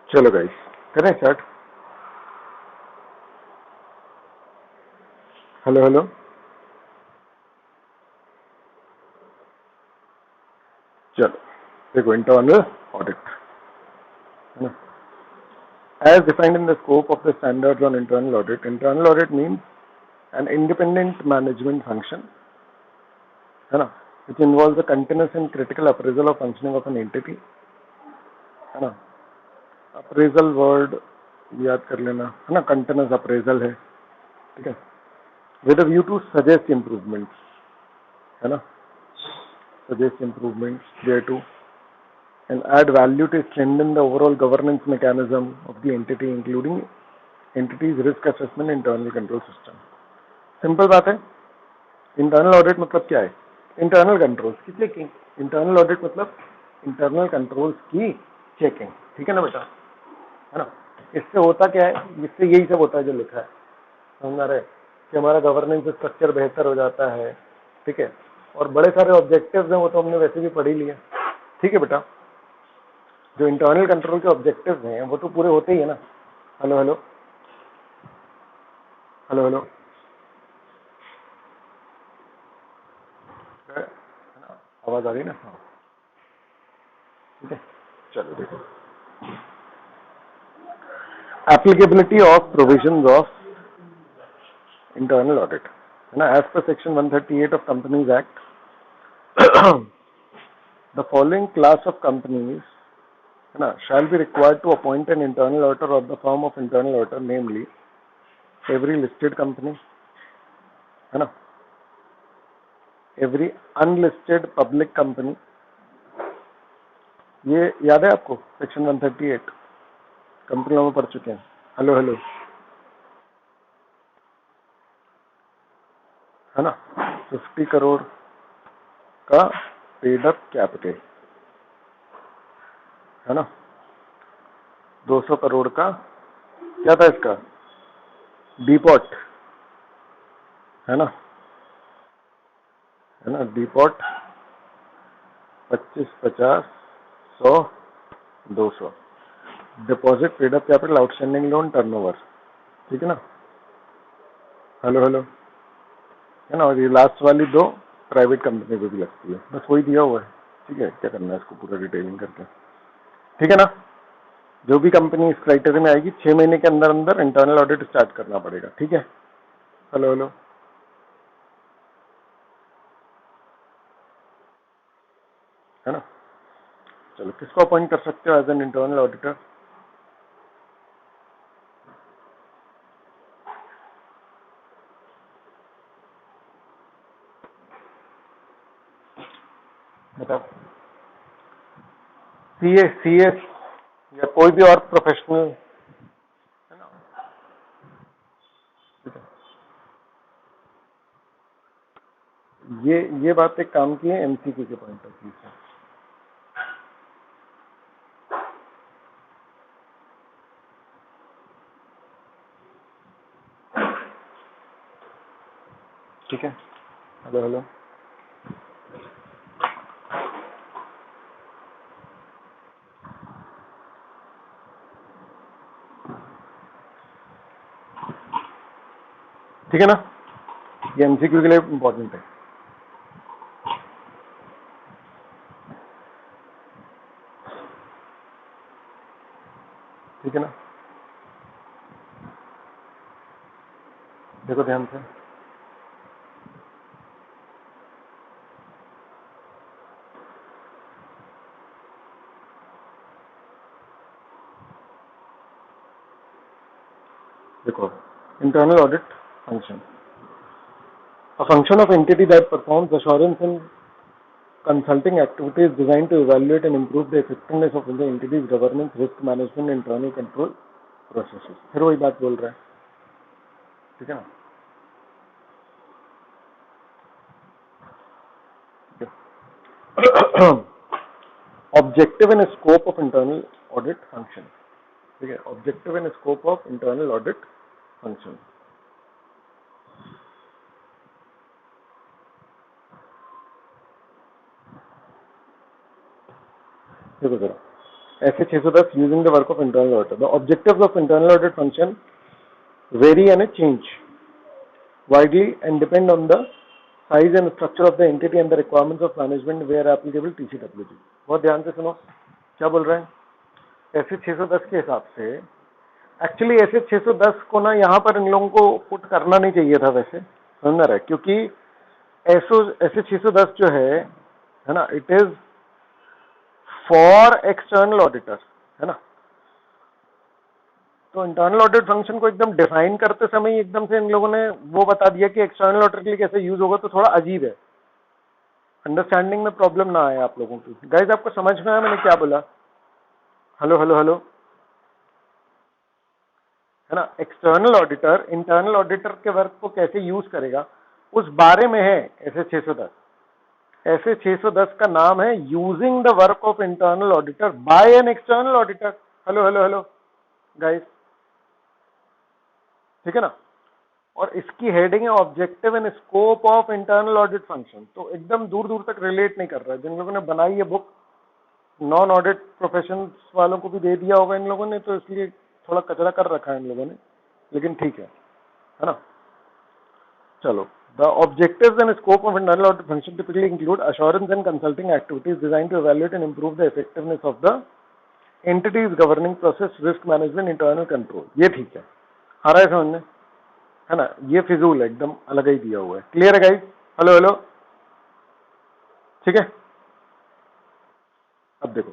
चलो गाइस, करें start. Hello hello, चलो देखो, इंटरनल ऑडिट है ना। As defined in the scope of the standards on internal audit means an independent management function, है ना, which involves a continuous and critical appraisal of functioning of an entity, है ना। Appraisal word याद कर लेना, है ना, कंटिन्यूस अप्रेजल है, ठीक है, with a view to suggest improvements, है ना, suggest improvements thereto and add value to strengthen the overall governance mechanism of the entity, including entity's risk assessment internal control system. Simple बात है। Internal audit मतलब क्या है? Internal controls की checking. Internal audit मतलब internal controls की checking, ठीक है ना बेटा, है ना। इससे होता क्या है? इससे यही सब होता है जो लिखा है, समझ आ रहा है, कि हमारा गवर्नेंस स्ट्रक्चर बेहतर हो जाता है, ठीक है, और बड़े सारे ऑब्जेक्टिव्स हैं वो तो हमने वैसे भी पढ़ ही लिए, ठीक है बेटा। जो इंटरनल कंट्रोल के ऑब्जेक्टिव्स हैं वो तो पूरे होते ही है ना। हेलो हेलो हेलो हेलो, आवाज आ रही है ना? हाँ, ठीक है, चलो देखो, applicability of provisions of internal audit, है ना। As per section 138 of companies act, the following class of companies, है ना, shall be required to appoint an internal auditor of the firm of internal auditor, namely every listed company, है ना, every unlisted public company, ये याद है आपको, section 138 कंपनियों में पढ़ चुके हैं। हेलो हेलो, है ना, 50 करोड़ का पेड अप कैपिटल, है ना, 200 करोड़ का क्या था इसका, डीपॉट, है ना, डीपॉट 25, 50, 100, 200, deposit, paid up capital, outstanding loan, turnover, ठीक है ना। हेलो हेलो, है ना। और ये लास्ट वाली दो प्राइवेट कंपनी को भी लगती है, बस वही दिया हुआ है, ठीक है। क्या करना है इसको पूरा डिटेलिंग करके, ठीक है ना। जो भी कंपनी इस क्राइटेरिया में आएगी 6 महीने के अंदर अंदर इंटरनल ऑडिट स्टार्ट करना पड़ेगा, ठीक है। हेलो हेलो, है ना। चलो, किसको अपॉइंट कर सकते हो एज एन इंटरनल ऑडिटर? बताओ। सीएस या कोई भी और प्रोफेशनल, है ना। ये बात एक काम की है एमसीक्यू के पॉइंट ऑफ व्यू से, ठीक है। हेलो हेलो, ठीक है ना। ये एमसीक्यू के लिए इंपॉर्टेंट है, ठीक है ना। देखो ध्यान से, देखो, internal audit function, a function of entity that performs assurance and consulting activities designed to evaluate and improve the effectiveness of the entity's governance, risk management, internal control processes। फिर वही बात बोल रहा है, ठीक है ना। Objective and scope of internal audit function, ठीक है। Objective and scope of internal audit function, देखो जरा, ऐसे 610 using the work of internal auditor, the objectives of internal audit function very and change widely and depend on the size and structure of the entity and the requirements of management where applicable TCWG। बहुत ध्यान से सुनो क्या बोल रहे हैं। ऐसे 610 के हिसाब से, एक्चुअली ऐसे 610 को ना यहाँ पर इन लोगों को पुट करना नहीं चाहिए था वैसे, समझ रहा है, क्योंकि ऐसे 610 जो है ना, it is for external auditor, है ना। तो इंटरनल ऑडिट फंक्शन को एकदम डिफाइन करते समय एकदम से इन लोगों ने वो बता दिया कि एक्सटर्नल ऑडिटर के लिए कैसे यूज होगा, तो थोड़ा अजीब है, अंडरस्टैंडिंग में प्रॉब्लम ना आए आप लोगों की। गाइस आपको समझ में आया मैंने क्या बोला? हेलो हेलो हेलो, है ना। एक्सटर्नल ऑडिटर इंटरनल ऑडिटर के वर्क को कैसे यूज करेगा उस बारे में है ऐसे 610। ऐसे 610 का नाम है using the work of internal auditor by an external auditor. Hello hello hello guys, ठीक है ना। और इसकी हेडिंग है objective and scope of internal audit function. तो एकदम दूर दूर तक रिलेट नहीं कर रहा है। जिन लोगों ने बनाई है बुक, नॉन ऑडिट प्रोफेशन वालों को भी दे दिया होगा इन लोगों ने, तो इसलिए थोड़ा कचरा कर रखा है इन लोगों ने, लेकिन ठीक है ना। चलो, the objectives and scope of internal audit function typically include assurance and consulting activities designed to evaluate and improve the effectiveness of the entity's governing process, risk management, internal control. ये ठीक है, आ रहा है समझ में, है ना। ये फिजूल है, एकदम अलग ही दिया हुआ है। क्लियर है गाइस? हेलो हेलो, ठीक है। अब देखो,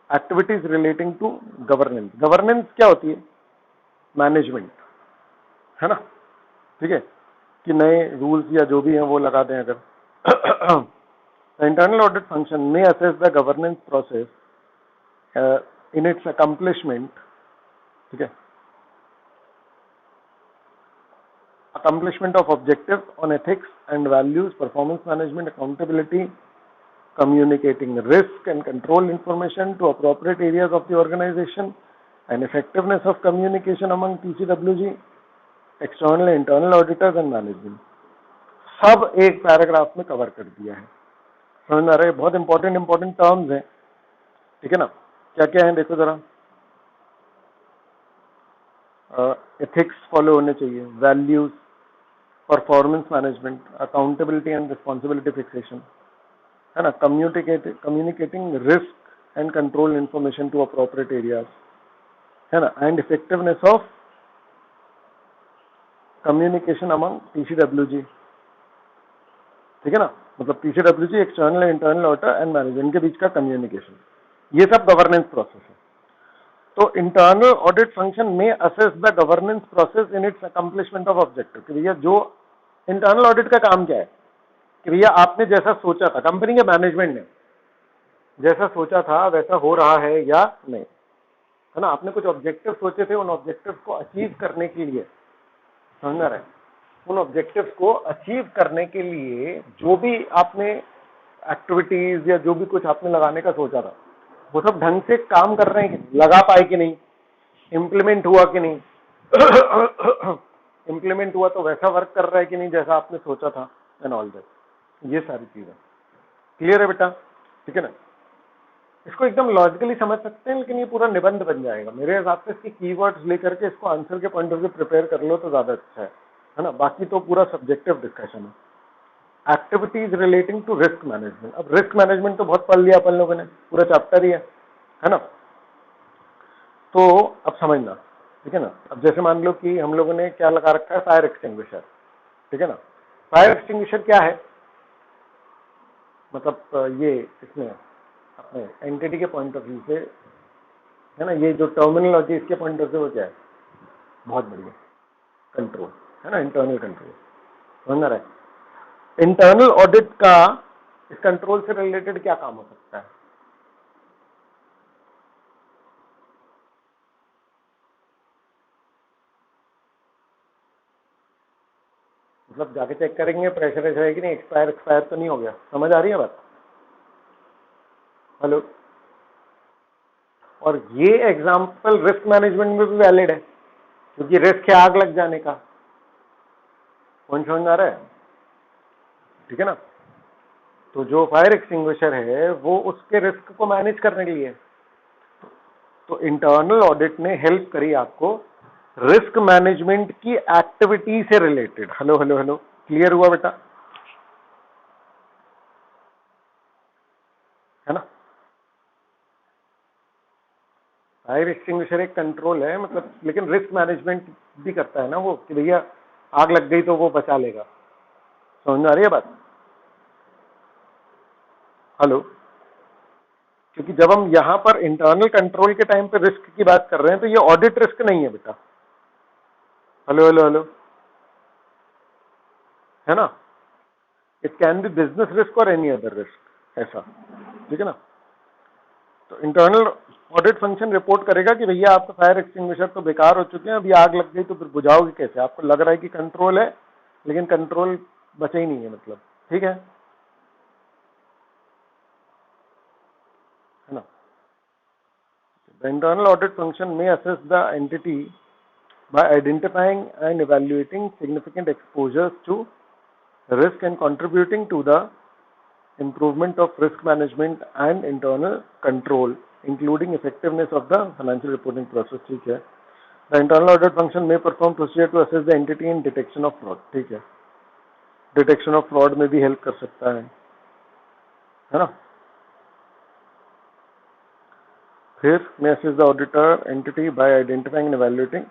activities relating to governance. Governance क्या होती है? मैनेजमेंट, है ना, ठीक है, कि नए रूल्स या जो भी हैं वो लगा दें अगर। इंटरनल ऑडिट फंक्शन में assess the governance process in its accomplishment, ठीक है, accomplishment of objectives on ethics and values, performance management, accountability, communicating risk and control information to appropriate areas of the organization, and effectiveness of communication among TCWG, external and internal auditors and management। सब एक paragraph में cover कर दिया है, समझ में आ रहा है? बहुत इंपॉर्टेंट टर्म्स हैं, ठीक है ना। क्या क्या है देखो जरा। एथिक्स फॉलो होने चाहिए, values, performance management, accountability and responsibility fixation, है ना, communicating risk and control information to appropriate areas, है ना, and effectiveness of communication among TCWG, ठीक है ना। मतलब TCWG, external internal auditor and management के बीच का कम्युनिकेशन, ये सब गवर्नेंस प्रोसेस है। तो इंटरनल ऑडिट फंक्शन में assess the governance process in its accomplishment of objective. कि भैया जो इंटरनल ऑडिट का काम क्या है, कि भैया आपने जैसा सोचा था, कंपनी के मैनेजमेंट ने जैसा सोचा था वैसा हो रहा है या नहीं, है ना। आपने कुछ ऑब्जेक्टिव सोचे थे, उन ऑब्जेक्टिव को अचीव करने के लिए, समझ रहे हैं, उन ऑब्जेक्टिव को अचीव करने के लिए जो भी आपने एक्टिविटीज या जो भी कुछ आपने लगाने का सोचा था, वो सब ढंग से काम कर रहे हैं कि नहीं, लगा पाए कि नहीं, इम्प्लीमेंट हुआ कि नहीं, इम्प्लीमेंट हुआ तो वैसा वर्क कर रहा है कि नहीं जैसा आपने सोचा था, एंड ऑल दैट, ये सारी चीजें। क्लियर है बेटा? ठीक है ना। इसको एकदम लॉजिकली समझ सकते हैं, लेकिन ये पूरा निबंध बन जाएगा मेरे हिसाब से। इसके कीवर्ड्स लेकर के इसको आंसर के पॉइंट ऑफ व्यू प्रिपेयर कर लो तो ज्यादा अच्छा है ना। बाकी तो पूरा सब्जेक्टिव डिस्कशन है। Activities relating to risk management. अब रिस्क मैनेजमेंट तो बहुत पढ़ लिया अपन लोगों ने, पूरा चैप्टर ही है ना। तो अब समझना, ठीक है ना। अब जैसे मान लो कि हम लोगों ने क्या लगा रखा है, फायर एक्सटिंग्विशर, ठीक है ना। फायर एक्सटिंग्विशर क्या है, मतलब ये इसमें अपने एंटिटी के पॉइंट ऑफ व्यू से, है ना, ये जो टर्मिनोलॉजी इसके पॉइंट ऑफ व्यू वो क्या है, बहुत बढ़िया, कंट्रोल, है ना, इंटरनल कंट्रोल, समझ रहा है। इंटरनल ऑडिट का इस कंट्रोल से रिलेटेड क्या काम हो सकता है? मतलब जाके चेक करेंगे प्रेशर है कि नहीं, एक्सपायर तो नहीं हो गया। समझ आ रही है बात? हेलो। और ये एग्जांपल रिस्क मैनेजमेंट में भी वैलिड है, क्योंकि रिस्क है आग लग जाने का। कौन समझ आ रहा है? ठीक है ना। तो जो फायर एक्सटिंग्विशर है वो उसके रिस्क को मैनेज करने के लिए है। तो इंटरनल ऑडिट ने हेल्प करी आपको रिस्क मैनेजमेंट की एक्टिविटी से related. Hello hello hello, clear हुआ बेटा? है ना? फायर एक्सटिंग्विशर एक कंट्रोल है मतलब, लेकिन रिस्क मैनेजमेंट भी करता है ना वो, कि भैया आग लग गई तो वो बचा लेगा। समझ में आ रही है बात? हेलो? क्योंकि जब हम यहां पर इंटरनल कंट्रोल के टाइम पे रिस्क की बात कर रहे हैं तो ये ऑडिट रिस्क नहीं है बेटा। हेलो हेलो हेलो, है ना? It can be business risk और एनी अदर रिस्क, ऐसा। ठीक है ना? तो इंटरनल ऑडिट फंक्शन रिपोर्ट करेगा कि भैया आपका फायर एक्सटिंग्विशर तो बेकार हो चुके हैं, अभी आग लग गई तो फिर बुझाओगे कैसे? आपको लग रहा है कि कंट्रोल है लेकिन कंट्रोल बचा ही नहीं है मतलब। ठीक है ना? The internal audit function may assess the entity by identifying and evaluating significant exposures to risk and contributing to the improvement of risk management and internal control, including effectiveness of the financial reporting process. ठीक है? The internal audit function may perform procedure to assess the entity in detection of fraud. ठीक है? Detection of fraud में भी help कर सकता है ना? फिर may assess the auditor entity by identifying and evaluating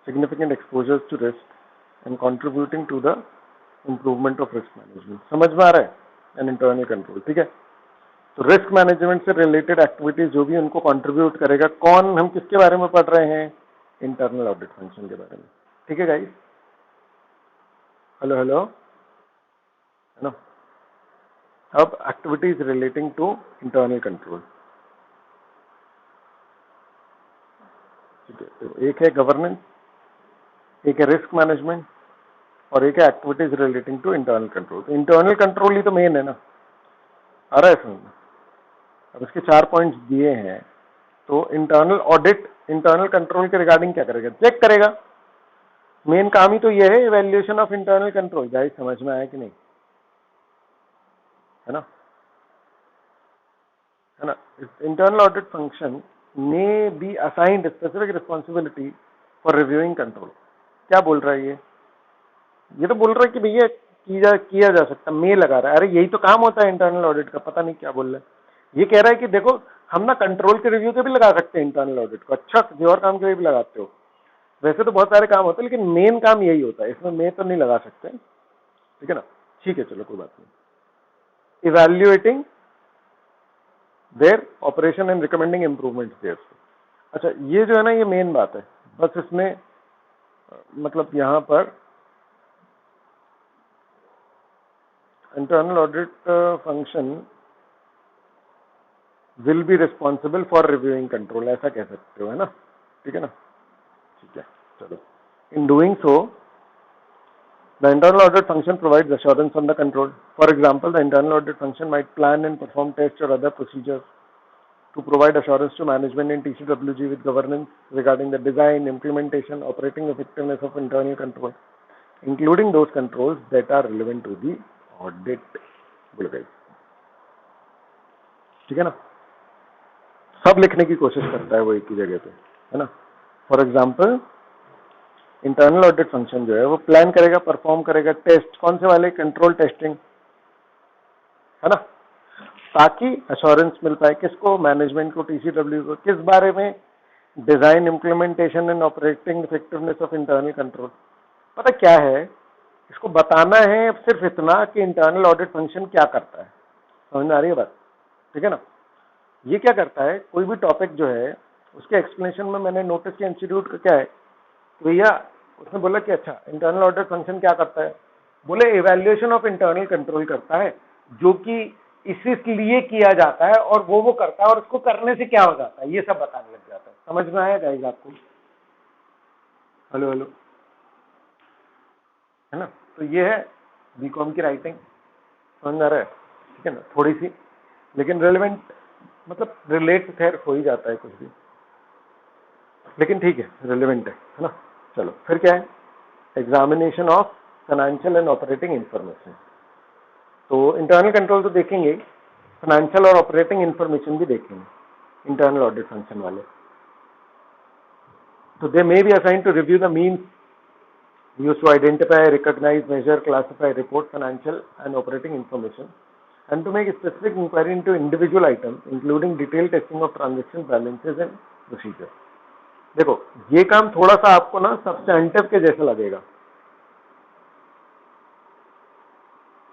significant exposures to risk and contributing to the improvement of risk management. समझ में आ रहा है? And internal control. ठीक है? तो रिस्क मैनेजमेंट से रिलेटेड एक्टिविटीज जो भी उनको कंट्रीब्यूट करेगा, कौन, हम किसके बारे में पढ़ रहे हैं? इंटरनल ऑडिट फंक्शन के बारे में। ठीक है गाइस? हेलो हेलो, है ना? अब activities relating to internal control. ठीक है? तो एक है गवर्नेंस, एक है रिस्क मैनेजमेंट और एक है activities relating to internal control. तो इंटरनल कंट्रोल ही तो मेन है ना। आ रहा है समझ में? अब इसके 4 पॉइंट्स दिए हैं। तो इंटरनल ऑडिट इंटरनल कंट्रोल के रिगार्डिंग क्या करेगा? चेक करेगा। मेन काम ही तो ये है, evaluation of internal control. Guys समझ में आया कि नहीं? है ना? है ना? Internal audit function may be assigned specific responsibility for reviewing control. क्या बोल रहा है ये तो बोल रहा है कि भैया किया जा सकता, मे लगा रहा है। अरे यही तो काम होता है इंटरनल ऑडिट का, पता नहीं क्या बोल रहा है। ये कह रहा है कि देखो हम ना कंट्रोल के रिव्यू के भी लगा सकते हैं इंटरनल ऑडिट को। अच्छा, किसी और काम के लिए भी लगाते हो? वैसे तो बहुत सारे काम होते हैं लेकिन मेन काम यही होता है, इसमें मे तो नहीं लगा सकते। ठीक है ना? ठीक है, चलो कोई बात नहीं। Evaluating their operation and recommending improvement there. अच्छा, ये जो है ना, ये मेन बात है। बस इसमें मतलब यहां पर internal audit function will be responsible for reviewing control, ऐसा कह सकते हो, है ना? ठीक है ना? ठीक है, चलो। In doing so the internal audit function provides assurance on the control. For example, the internal audit function might plan and perform tests or other procedures to provide assurance to management in TCWG with governance regarding the design, implementation, operating effectiveness of internal control, including those controls that are relevant to the audit. बोलो guys, ठीक है ना? सब लिखने की कोशिश करता है वो एक ही जगह पे, है ना? For example, internal audit function जो है वो प्लान करेगा, परफॉर्म करेगा टेस्ट, कौन से वाले? कंट्रोल टेस्टिंग, है ना? ताकि अश्योरेंस मिल पाए किसको? मैनेजमेंट को, टीसीडब्ल्यू को। किस बारे में? Design, implementation and operating effectiveness of internal control. पता क्या है, इसको बताना है सिर्फ इतना कि इंटरनल ऑडिट फंक्शन क्या करता है। समझ में आ रही है बात? ठीक है ना? ये क्या करता है, कोई भी टॉपिक जो है उसके एक्सप्लेनेशन में मैंने नोटिस किया इंस्टीट्यूट का क्या है, भैया उसने बोला कि अच्छा इंटरनल ऑडिट फंक्शन क्या करता है? बोले इवैल्यूएशन ऑफ इंटरनल कंट्रोल करता है, जो कि इसलिए किया जाता है और वो करता है और उसको करने से क्या हो जाता है, ये सब बताने लग जाता है। समझ में आया गाइस आपको? हेलो हेलो, है ना? तो ये है बीकॉम की राइटिंग। समझ में आ रहा है? ठीक है ना? थोड़ी सी, लेकिन रेलिवेंट, मतलब रिलेट खैर हो ही जाता है कुछ भी, लेकिन ठीक है, रेलिवेंट है ना? चलो फिर क्या है? Examination of financial and operating information. तो इंटरनल कंट्रोल तो देखेंगे, फाइनेंशियल और ऑपरेटिंग इंफॉर्मेशन भी देखेंगे इंटरनल ऑडिट फंक्शन वाले. तो they may be assign to review the means used to identify, recognize, measure, classify, report financial and operating information, and to make specific inquiry into individual items, including detailed testing of transaction balances and procedure. देखो ये काम थोड़ा सा आपको ना substantive के जैसा लगेगा,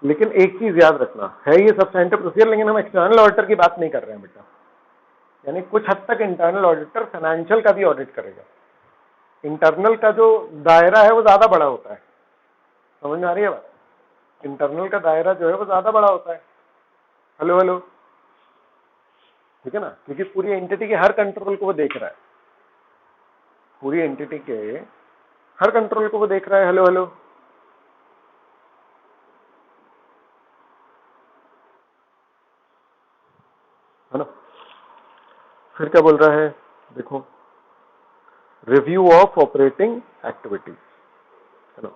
लेकिन एक चीज याद रखना है, ये सब्सटेंटिव प्रोसीजर, लेकिन हम एक्सटर्नल ऑडिटर की बात नहीं कर रहे हैं बेटा. यानी कुछ हद तक इंटरनल ऑडिटर फाइनेंशियल का भी ऑडिट करेगा. इंटरनल का जो दायरा है वो ज्यादा बड़ा होता है. समझ में आ रही है बात? इंटरनल का दायरा जो है वो ज्यादा बड़ा होता है. हेलो हेलो, ठीक है ना, क्योंकि पूरी एंटिटी के हर कंट्रोल को वो देख रहा है. पूरी एंटिटी के हर कंट्रोल को वो देख रहा है. हेलो हेलो, है ना. फिर क्या बोल रहा है, देखो, रिव्यू ऑफ ऑपरेटिंग एक्टिविटीज, है ना.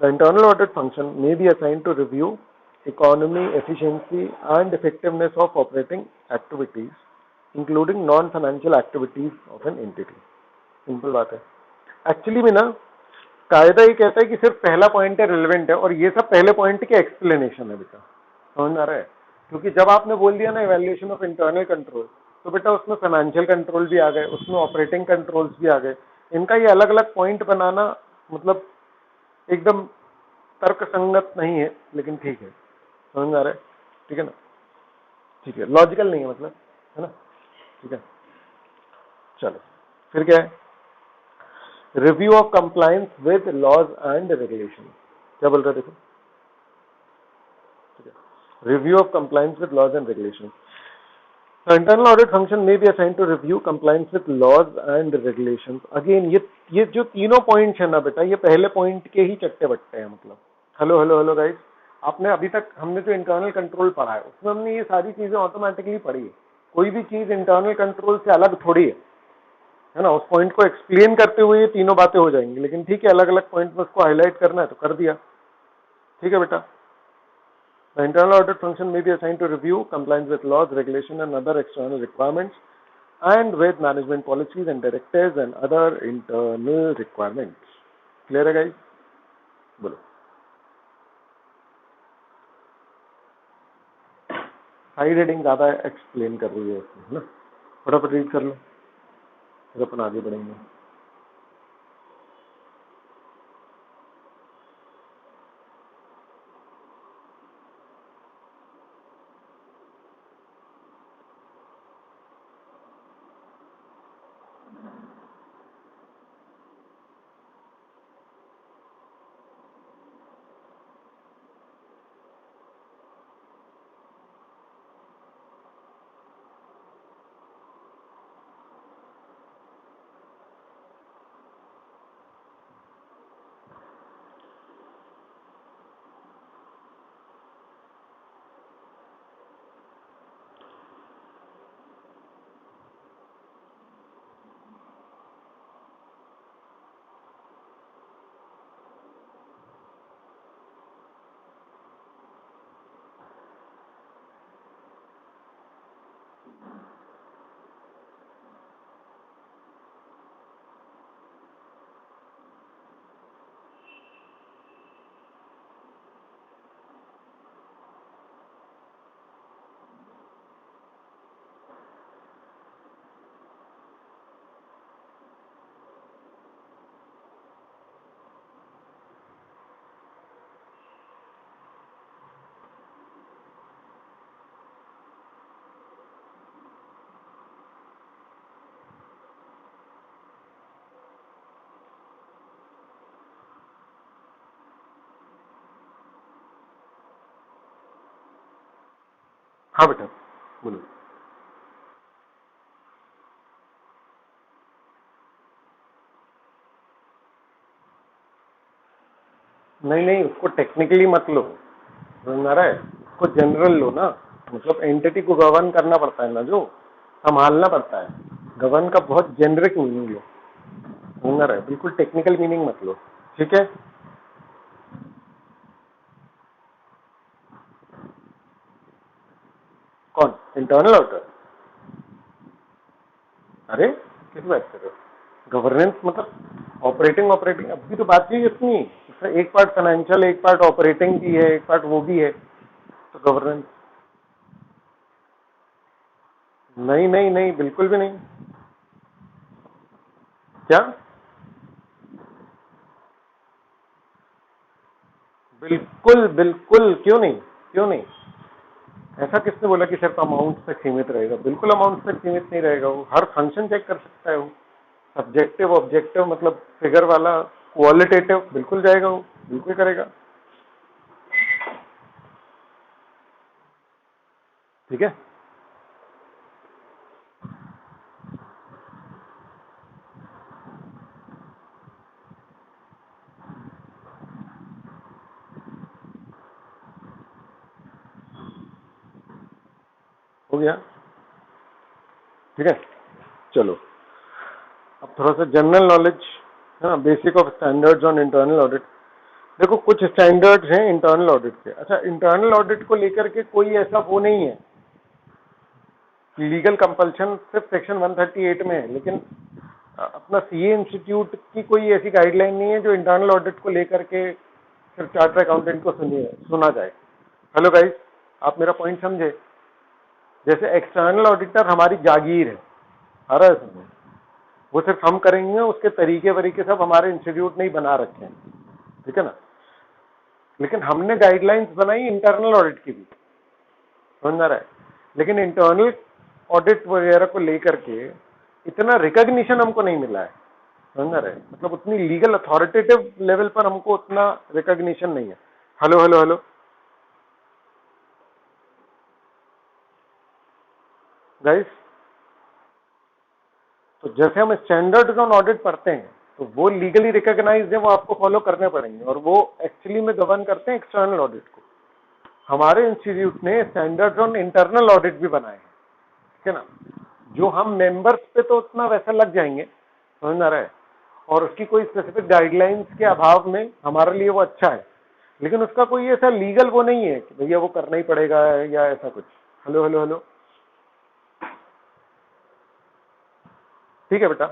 The internal audit function may be assign to review economy, efficiency and effectiveness of operating activities, including non-financial activities of an entity. Simple बात है. एक्चुअली में ना कायदा ये कहता है कि सिर्फ पहला पॉइंट है रिलेवेंट है, और ये सब पहले पॉइंट के एक्सप्लेनेशन है बेटा. समझ में आ रहा है? क्योंकि जब आपने बोल दिया ना इवैल्यूएशन ऑफ इंटरनल कंट्रोल, तो बेटा उसमें फाइनेंशियल कंट्रोल भी आ गए, उसमें ऑपरेटिंग कंट्रोल्स भी आ गए. इनका ये अलग अलग पॉइंट बनाना मतलब एकदम तर्क संगत नहीं है, लेकिन ठीक है. समझ में आ रहा है? ठीक है ना. ठीक है, लॉजिकल नहीं है मतलब, है ना. ठीक है, चलो फिर क्या है, review of compliance with laws and regulation. क्या बोल रहा है देखो, ठीक है, review of compliance with laws and regulation. Internal audit function में be assign to review compliance with laws and regulation. Again ये जो तीनों पॉइंट्स है ना बेटा, ये पहले पॉइंट के ही चट्टे बट्टे हैं. मतलब हेलो हेलो हेलो गाइस, आपने अभी तक हमने जो इंटरनल कंट्रोल पढ़ा है उसमें हमने ये सारी चीजें ऑटोमेटिकली पढ़ी है. कोई भी चीज इंटरनल कंट्रोल से अलग थोड़ी है ना. उस पॉइंट को एक्सप्लेन करते हुए ये तीनों बातें हो जाएंगी, लेकिन ठीक है, अलग अलग पॉइंट में उसको हाईलाइट करना है तो कर दिया. ठीक है बेटा. The internal audit function may be assigned to review compliance with laws, regulation and other external requirements, and with management policies and directives and other internal requirements. Clear है guys? बोलो. साइड हेडिंग ज्यादा explain कर रही है उसमें, है ना. फटाफट रीड कर लो, फिर अपन आगे बढ़ेंगे. हाँ बेटा बोलो. नहीं नहीं, उसको टेक्निकली मत लो. समझ आ रहा है? उसको जनरल लो ना. मतलब एंटिटी को गवर्न करना पड़ता है ना, जो संभालना पड़ता है. गवर्न का बहुत जेनरिक मीनिंग लो. समझ आ रहा है? बिल्कुल टेक्निकल मीनिंग मत लो. ठीक है. Internal auditor? अरे किस बात कर रहे हो? गवर्नेंस मतलब ऑपरेटिंग अभी तो बात ही इतनी, एक पार्ट फाइनेंशियल, एक पार्ट ऑपरेटिंग की है, एक पार्ट वो भी है, तो गवर्नेंस नहीं नहीं नहीं, बिल्कुल भी नहीं। क्या? बिल्कुल बिल्कुल, क्यों नहीं, क्यों नहीं? ऐसा किसने बोला कि सिर्फ अमाउंट तक सीमित रहेगा? बिल्कुल अमाउंट तक सीमित नहीं रहेगा, वो हर फंक्शन चेक कर सकता है। वो सब्जेक्टिव ऑब्जेक्टिव मतलब फिगर वाला, क्वालिटेटिव बिल्कुल जाएगा, वो बिल्कुल करेगा। ठीक है, हो गया। ठीक है, चलो अब थोड़ा सा जनरल नॉलेज, है ना, basic of standards on internal audit. देखो कुछ स्टैंडर्ड्स हैं इंटरनल ऑडिट के। अच्छा, इंटरनल ऑडिट को लेकर के कोई ऐसा वो नहीं है, लीगल कंपल्शन सिर्फ सेक्शन 138 में है, लेकिन अपना सीए इंस्टीट्यूट की कोई ऐसी गाइडलाइन नहीं है जो इंटरनल ऑडिट को लेकर के सिर्फ चार्टर अकाउंटेंट को सुना जाए। हेलो गाइस, आप मेरा पॉइंट समझे? जैसे एक्सटर्नल ऑडिटर हमारी जागीर है, आ रहा है समझ? वो सिर्फ हम करेंगे, उसके तरीके वरीके सब हमारे इंस्टीट्यूट ने ही बना रखे हैं, ठीक है ना। लेकिन हमने गाइडलाइंस बनाई इंटरनल ऑडिट की भी, समझ आ रहा है। लेकिन इंटरनल ऑडिट वगैरह को लेकर के इतना रिकॉग्निशन हमको नहीं मिला है, समझ रहे, मतलब उतनी लीगल अथॉरिटेटिव लेवल पर हमको उतना रिकॉग्निशन नहीं है। हेलो हेलो हेलो गाइस, तो जैसे हम स्टैंडर्ड ऑन ऑडिट पढ़ते हैं तो वो लीगली रिकॉग्नाइज्ड है, वो आपको फॉलो करने पड़ेंगे, और वो एक्चुअली में गवर्न करते हैं एक्सटर्नल ऑडिट को। हमारे इंस्टीट्यूट ने स्टैंडर्ड ऑन इंटरनल ऑडिट भी बनाए हैं, ठीक है ना। जो हम मेंबर्स पे तो उतना वैसा लग जाएंगे, समझ आ रहा है, और उसकी कोई स्पेसिफिक गाइडलाइंस के अभाव में हमारे लिए वो अच्छा है, लेकिन उसका कोई ऐसा लीगल वो नहीं है कि भैया वो करना ही पड़ेगा या ऐसा कुछ। हेलो हेलो हेलो, ठीक है बेटा।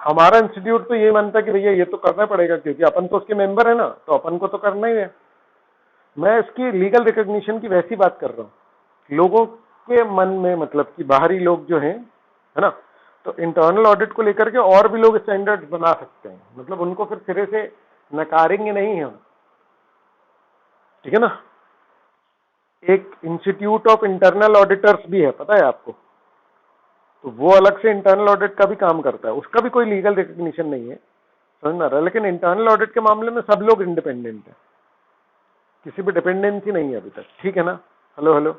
हमारा इंस्टीट्यूट तो ये मानता है कि भैया ये तो करना पड़ेगा, क्योंकि अपन तो उसके मेंबर है ना, तो अपन को तो करना ही है। मैं इसकी लीगल रिकॉग्निशन की वैसी बात कर रहा हूँ, लोगों के मन में, मतलब कि बाहरी लोग जो हैं, है ना, तो इंटरनल ऑडिट को लेकर के और भी लोग स्टैंडर्ड्स बना सकते हैं, मतलब उनको फिर सिरे से नकारेंगे नहीं हम, ठीक है ना। एक इंस्टीट्यूट ऑफ इंटरनल ऑडिटर्स भी है, पता है आपको? तो वो अलग से इंटरनल ऑडिट का भी काम करता है, उसका भी कोई लीगल रिकॉग्निशन नहीं है, समझ में आ रहा है। लेकिन इंटरनल ऑडिट के मामले में सब लोग इंडिपेंडेंट है, किसी भी डिपेंडेंसी नहीं है अभी तक, ठीक है ना। हेलो हेलो,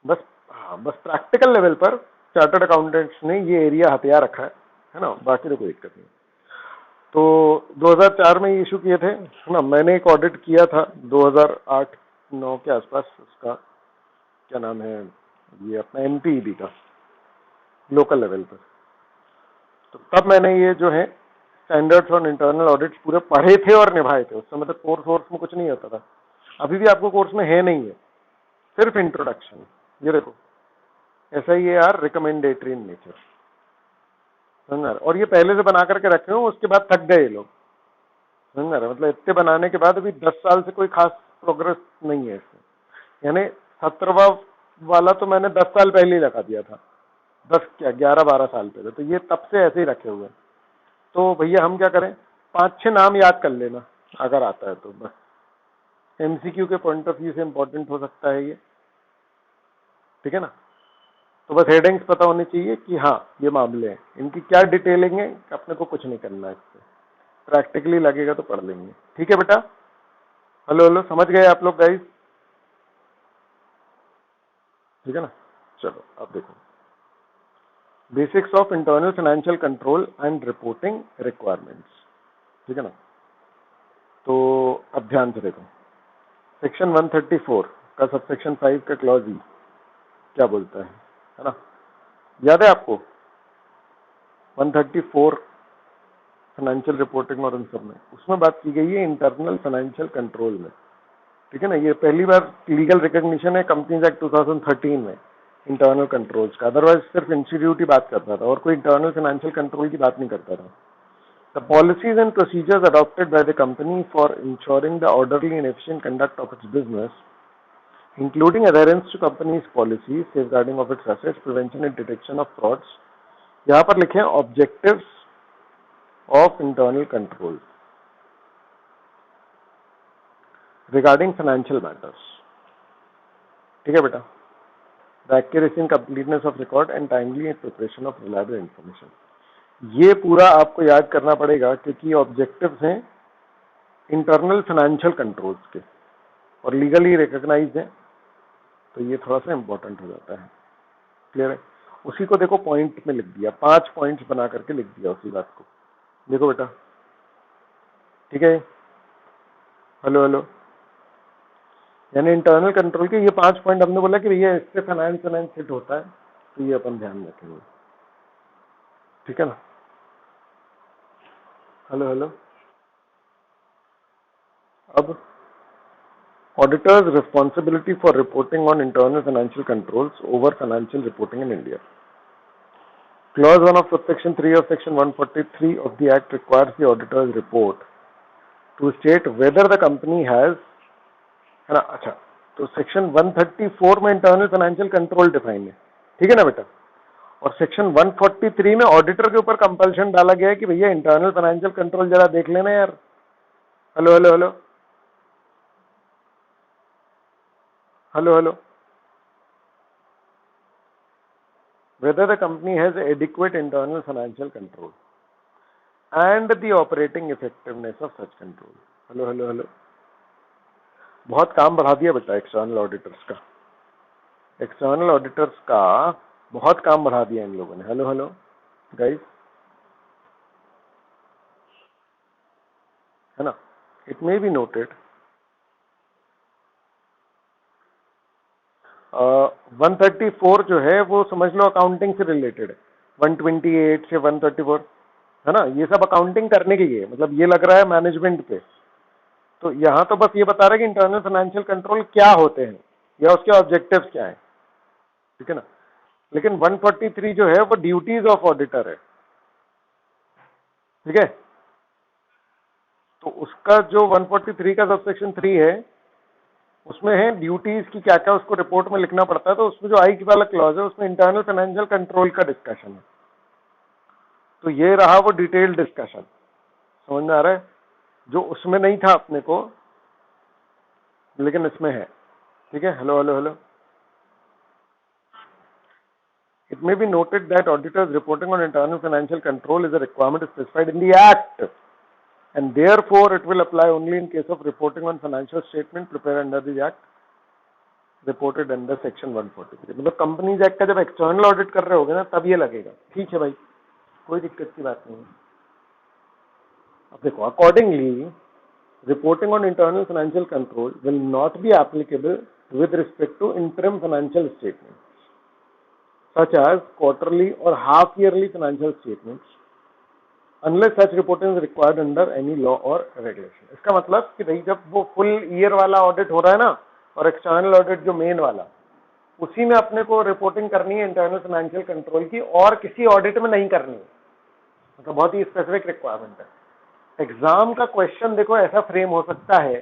बस, हाँ, बस प्रैक्टिकल लेवल पर चार्टर्ड अकाउंटेंट्स ने ये एरिया हथियार रखा है ना, बाकी तो कोई दिक्कत नहीं। तो 2004 में इशू किए थे, है ना। मैंने एक ऑडिट किया था 2008-9 के आसपास, उसका क्या नाम है, ये अपना एमपीईबी का, लोकल लेवल पर। तो तब मैंने ये जो है स्टैंडर्ड्स ऑन इंटरनल ऑडिट पूरे पढ़े थे और निभाए थे। उस समय तक कोर्स वोर्स में कुछ नहीं होता था, अभी भी आपको कोर्स में है नहीं है, सिर्फ इंट्रोडक्शन। ये देखो, ऐसा ही है यार, रिकमेंडेटरी इन नेचर, समझ रहे, और ये पहले से बना करके रखे हो, उसके बाद थक गए लोग, समझ रहे, मतलब इतने बनाने के बाद अभी 10 साल से कोई खास प्रोग्रेस नहीं है इसमें। यानी 17वां वाला तो मैंने 10 साल पहले ही लगा दिया था, 10 क्या 11-12 साल पहले, तो ये तब से ऐसे ही रखे हुए हैं। तो भैया हम क्या करें, 5-6 नाम याद कर लेना अगर आता है तो, बस एमसीक्यू के पॉइंट ऑफ व्यू से इंपॉर्टेंट हो सकता है ये, ठीक है ना। तो बस हेडिंग्स पता होनी चाहिए कि हाँ ये मामले हैं, इनकी क्या डिटेलिंग है, अपने को कुछ नहीं करना है, इससे प्रैक्टिकली लगेगा तो पढ़ लेंगे, ठीक है बेटा। हेलो हेलो, समझ गए आप लोग गाइस? ठीक है ना, चलो अब देखो, basics of internal financial control and reporting requirements, ठीक है ना। तो अब ध्यान से देखो, सेक्शन 134 का सबसेक्शन 5 का क्लॉज ई क्या बोलता है ना, याद है आपको? 134 फाइनेंशियल रिपोर्टिंग और इन सब में, उसमें बात की गई है इंटरनल फाइनेंशियल कंट्रोल में। ठीक है ना, ये पहली बार लीगल रिकॉग्निशन है कंपनीज एक्ट 2013 में इंटरनल कंट्रोल्स का। अदरवाइज सिर्फ इंस्टीट्यूट ही बात करता था और कोई इंटरनल फाइनेंशियल कंट्रोल की बात नहीं करता था। The policies and procedures adopted by the company for ensuring the orderly and efficient conduct of its business, including adherence to company's policies, safeguarding of its assets, prevention and detection of frauds, यहाँ पर लिखे हैं objectives of internal control regarding financial matters। ठीक है बेटा, the accuracy and completeness of record and timely preparation of reliable information। ये पूरा आपको याद करना पड़ेगा क्योंकि ऑब्जेक्टिव्स हैं इंटरनल फाइनेंशियल कंट्रोल्स के और लीगली रिकॉग्नाइज्ड हैं, तो ये थोड़ा सा इंपॉर्टेंट हो जाता है। क्लियर है? उसी को देखो पॉइंट में लिख दिया, 5 पॉइंट्स बना करके लिख दिया उसी बात को। देखो बेटा, ठीक है, हेलो हेलो, यानी इंटरनल कंट्रोल के ये 5 पॉइंट हमने बोला कि भैया इससे फाइनेंस हिट होता है, तो ये अपन ध्यान रखेंगे। ठीक है ना, हेलो हेलो। अब auditors responsibility for reporting on internal financial controls over financial reporting in India. Clause 1 of subsection 3 of section 143 of the Act requires the auditor's report to state whether the company has, है ना, अच्छा, तो section 134 में internal financial control define है। ठीक है ना बेटा, और सेक्शन 143 में ऑडिटर के ऊपर कंपल्शन डाला गया है कि भैया इंटरनल फाइनेंशियल कंट्रोल जरा देख लेना यार। Hello hello hello hello hello, whether the company has adequate internal financial control and the operating effectiveness of such control। Hello hello hello, बहुत काम बढ़ा दिया बेटा एक्सटर्नल ऑडिटर्स का, एक्सटर्नल ऑडिटर्स का बहुत काम बढ़ा दिया इन लोगों ने। हेलो हेलो गाइस, है ना, इट मे बी नोटेड 134 जो है वो समझ लो अकाउंटिंग से रिलेटेड है, 128 से 134, है ना, ये सब अकाउंटिंग करने के लिए, मतलब ये लग रहा है मैनेजमेंट पे। तो यहाँ तो बस ये बता रहा है कि इंटरनल फाइनेंशियल कंट्रोल क्या होते हैं या उसके ऑब्जेक्टिव्स क्या हैं। ठीक है ना, लेकिन 143 जो है वो ड्यूटीज ऑफ ऑडिटर है। ठीक है, तो उसका जो 143 का सबसेक्शन 3 है उसमें है ड्यूटीज की क्या क्या उसको रिपोर्ट में लिखना पड़ता है, तो उसमें जो आई वाला क्लॉज है उसमें इंटरनल फाइनेंशियल कंट्रोल का डिस्कशन है। तो ये रहा वो डिटेल्ड डिस्कशन, समझ में आ रहा है, जो उसमें नहीं था अपने को लेकिन इसमें है। ठीक है, hello hello hello, it may be noted that auditors reporting on internal financial control is a requirement specified in the act and therefore it will apply only in case of reporting on financial statement prepared under the act reported under section 143। मतलब companies act का जब external audit कर रहे होगे ना तब ये लगेगा। ठीक है भाई, कोई दिक्कत की बात नहीं है। अब देखो, accordingly reporting on internal financial control will not be applicable with respect to interim financial statements such as quarterly or half yearly financial statements unless such reporting is required under any law or regulation। इसका मतलब कि भाई जब वो full year वाला audit हो रहा है ना और एक्सटर्नल ऑडिट जो मेन वाला, उसी में अपने को रिपोर्टिंग करनी है इंटरनल फाइनेंशियल कंट्रोल की और किसी ऑडिट में नहीं करनी है। मतलब बहुत ही स्पेसिफिक रिक्वायरमेंट है। एग्जाम का क्वेश्चन देखो ऐसा फ्रेम हो सकता है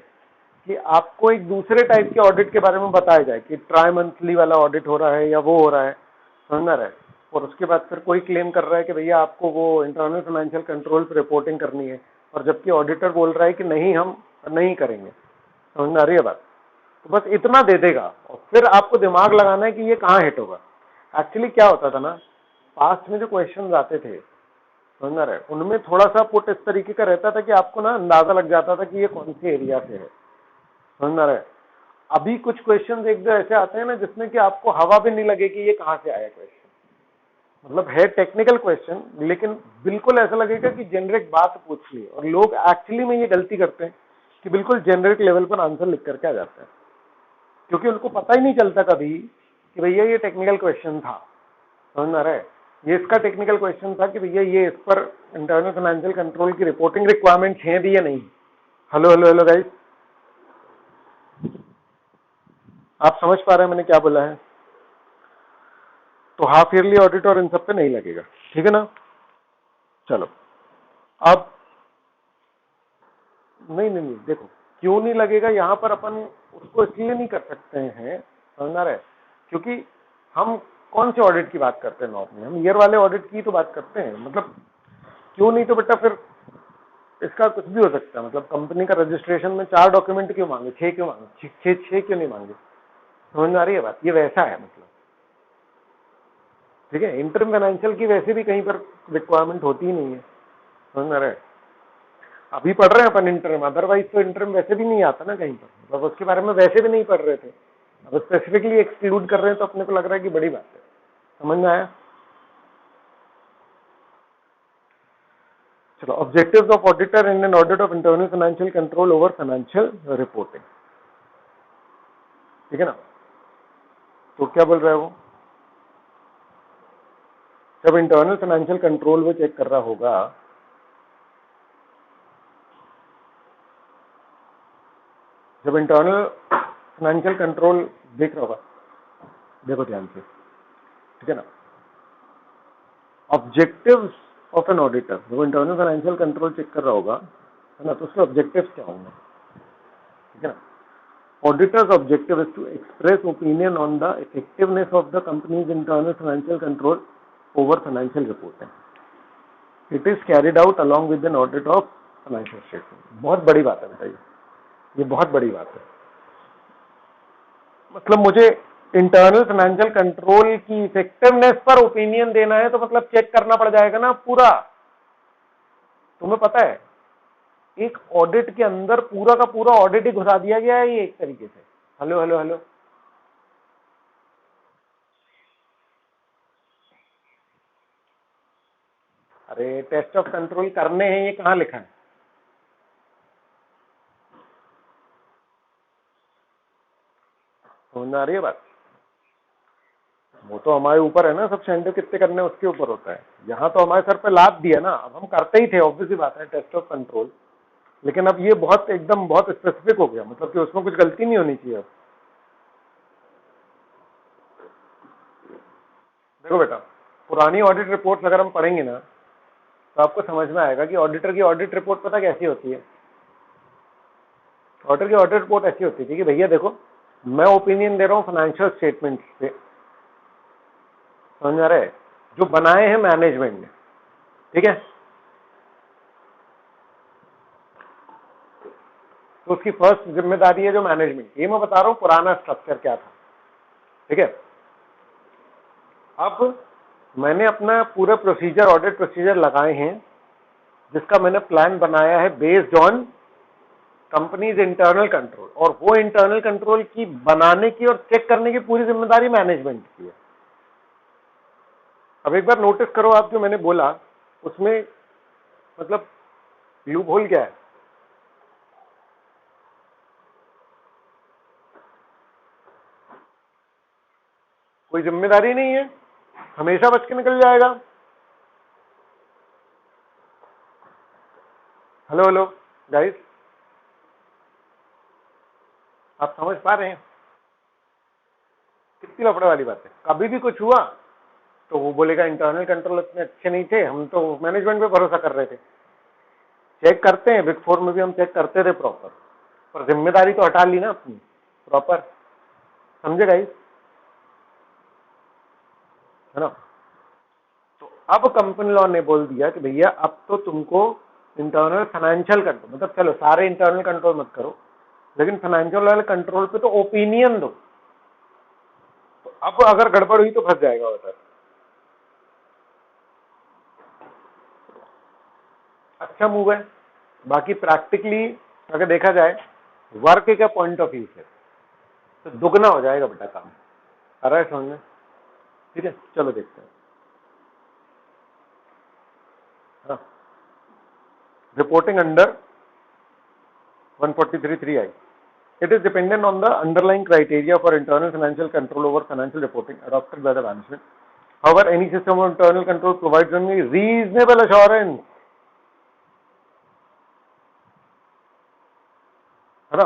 कि आपको एक दूसरे टाइप के ऑडिट के बारे में बताया जाए कि ट्राई मंथली वाला ऑडिट हो रहा है या वो हो रहा है, समझ रहा है, और उसके बाद फिर कोई क्लेम कर रहा है कि भैया आपको वो इंटरनल फाइनेंशियल कंट्रोल पर रिपोर्टिंग करनी है और जबकि ऑडिटर बोल रहा है कि नहीं हम नहीं करेंगे। समझ में आ रही है बात? तो बस इतना दे देगा और फिर आपको दिमाग लगाना है कि ये कहाँ हिट होगा। एक्चुअली क्या होता था ना, पास्ट में जो क्वेश्चन आते थे, समझ में आ रहा है, उनमें थोड़ा सा पुट इस तरीके का रहता था कि आपको ना अंदाजा लग जाता था कि ये कौन से एरिया से है। समझ में आ रहा है? अभी कुछ क्वेश्चन एक दो ऐसे आते हैं ना जिसमें कि आपको हवा भी नहीं लगे कि ये कहाँ से आया क्वेश्चन। मतलब है टेक्निकल क्वेश्चन लेकिन बिल्कुल ऐसा लगेगा कि जेनरिक बात पूछ ली, और लोग एक्चुअली में ये गलती करते हैं कि बिल्कुल जेनरिक लेवल पर आंसर लिख करके आ जाते हैं क्योंकि उनको पता ही नहीं चलता कभी कि भैया ये टेक्निकल क्वेश्चन था। समझ में आ रहा है? ये इसका टेक्निकल क्वेश्चन था कि भैया ये इस पर इंटरनल फाइनेंशियल कंट्रोल की रिपोर्टिंग रिक्वायरमेंट है भी या नहीं। हेलो हेलो हेलो गाइस, आप समझ पा रहे हैं मैंने क्या बोला है? तो हाफ ईयरली ऑडिट और इन सब पे नहीं लगेगा, ठीक है ना? चलो अब नहीं, देखो क्यों नहीं लगेगा यहाँ पर, अपन उसको इसलिए नहीं कर सकते हैं, समझना रहे, क्योंकि हम कौन से ऑडिट की बात करते हैं नॉर्मली, हम ईयर वाले ऑडिट की तो बात करते हैं। मतलब क्यों नहीं, तो बेटा फिर इसका कुछ भी हो सकता है। मतलब कंपनी का रजिस्ट्रेशन में 4 डॉक्यूमेंट क्यों मांगे, 6 क्यों मांगे, 6 क्यों नहीं मांगे? समझ में आ रही है बात? ये वैसा है मतलब, ठीक है। इंटरम फाइनेंशियल की वैसे भी कहीं पर रिक्वायरमेंट होती ही नहीं है, समझ में आ रहा है? अभी पढ़ रहे हैं अपन इंटरम, अदरवाइज तो इंटरम वैसे भी नहीं आता ना कहीं पर, मतलब उसके बारे में वैसे भी नहीं पढ़ रहे थे। अब स्पेसिफिकली एक्सक्लूड कर रहे हैं तो अपने को लग रहा है कि बड़ी बात है। समझ में आया? चलो, objectives of auditor in an audit of internal financial control over financial reporting, ठीक है ना? तो क्या बोल रहा है वो, जब इंटरनल फाइनेंशियल कंट्रोल वो चेक कर रहा होगा, जब इंटरनल फाइनेंशियल कंट्रोल देख रहा होगा, देखो ध्यान से, ठीक है ना? ऑब्जेक्टिव्स ऑफ एन ऑडिटर, जब इंटरनल फाइनेंशियल कंट्रोल चेक कर रहा होगा, है ना, तो उसके ऑब्जेक्टिव्स क्या होंगे, ठीक है ना? Auditor's objective is to express opinion on the effectiveness of the company's internal financial control over financial reporting. It is carried out along with an audit of financial statement. बहुत बड़ी बात है बेटा, ये बहुत बड़ी बात है। मतलब मुझे इंटरनल फाइनेंशियल कंट्रोल की इफेक्टिवनेस पर ओपिनियन देना है, तो मतलब चेक करना पड़ जाएगा ना पूरा। तुम्हें पता है एक ऑडिट के अंदर पूरा का पूरा ऑडिट ही घुसा दिया गया है ये एक तरीके से। हेलो हेलो हेलो, अरे टेस्ट ऑफ कंट्रोल करने हैं, ये कहां लिखा है? समझ आ रही है बात? वो तो हमारे ऊपर है ना, सब सेंटर कितने करने उसके ऊपर होता है। यहाँ तो हमारे सर पे लाद दिया ना, अब हम करते ही थे, ऑब्वियस ही बात है, टेस्ट ऑफ कंट्रोल। लेकिन अब ये बहुत एकदम बहुत स्पेसिफिक हो गया, मतलब कि उसमें कुछ गलती नहीं होनी चाहिए। अब देखो बेटा, पुरानी ऑडिट रिपोर्ट अगर हम पढ़ेंगे ना, तो आपको समझ में आएगा कि ऑडिटर की ऑडिट रिपोर्ट पता कैसी होती है। ऑडिटर की ऑडिट रिपोर्ट ऐसी होती थी कि भैया देखो, मैं ओपिनियन दे रहा हूँ फाइनेंशियल स्टेटमेंट से, समझ आ रहा है, जो बनाए हैं मैनेजमेंट ने, ठीक है? तो उसकी फर्स्ट जिम्मेदारी है जो मैनेजमेंट, ये मैं बता रहा हूं पुराना स्ट्रक्चर क्या था, ठीक है? अब मैंने अपना पूरा प्रोसीजर, ऑडिट प्रोसीजर लगाए हैं, जिसका मैंने प्लान बनाया है based on companies internal control, और वो इंटरनल कंट्रोल की बनाने की और चेक करने की पूरी जिम्मेदारी मैनेजमेंट की है। अब एक बार नोटिस करो, आप जो मैंने बोला उसमें मतलब लूप होल क्या है? कोई जिम्मेदारी नहीं है, हमेशा बच के निकल जाएगा। हेलो हेलो गाइस, आप समझ पा रहे हैं कितनी लफड़े वाली बात है? कभी भी कुछ हुआ तो वो बोलेगा इंटरनल कंट्रोल इतने अच्छे नहीं थे, हम तो मैनेजमेंट पे भरोसा कर रहे थे। चेक करते हैं, बिग फोर में भी हम चेक करते थे प्रॉपर, पर जिम्मेदारी तो हटा ली ना अपनी प्रॉपर, समझे गाइस? है ना? तो अब कंपनी लॉ ने बोल दिया कि भैया अब तो तुमको इंटरनल फाइनेंशियल कंट्रोल, मतलब चलो सारे इंटरनल कंट्रोल मत करो, लेकिन फाइनेंशियल कंट्रोल पे तो ओपिनियन दो। तो अब अगर गड़बड़ हुई तो फंस जाएगा बता। अच्छा मूव है। बाकी प्रैक्टिकली अगर देखा जाए वर्क के पॉइंट ऑफ व्यू से तो दुगना हो जाएगा बेटा काम। आ रहा है समझ में? ठीक है, चलो देखते हैं। हाँ, reporting under 143(3)(i). It is dependent on the underlying criteria for internal financial control over financial reporting adopted by the management. However, any system of internal control provides only reasonable assurance, है ना?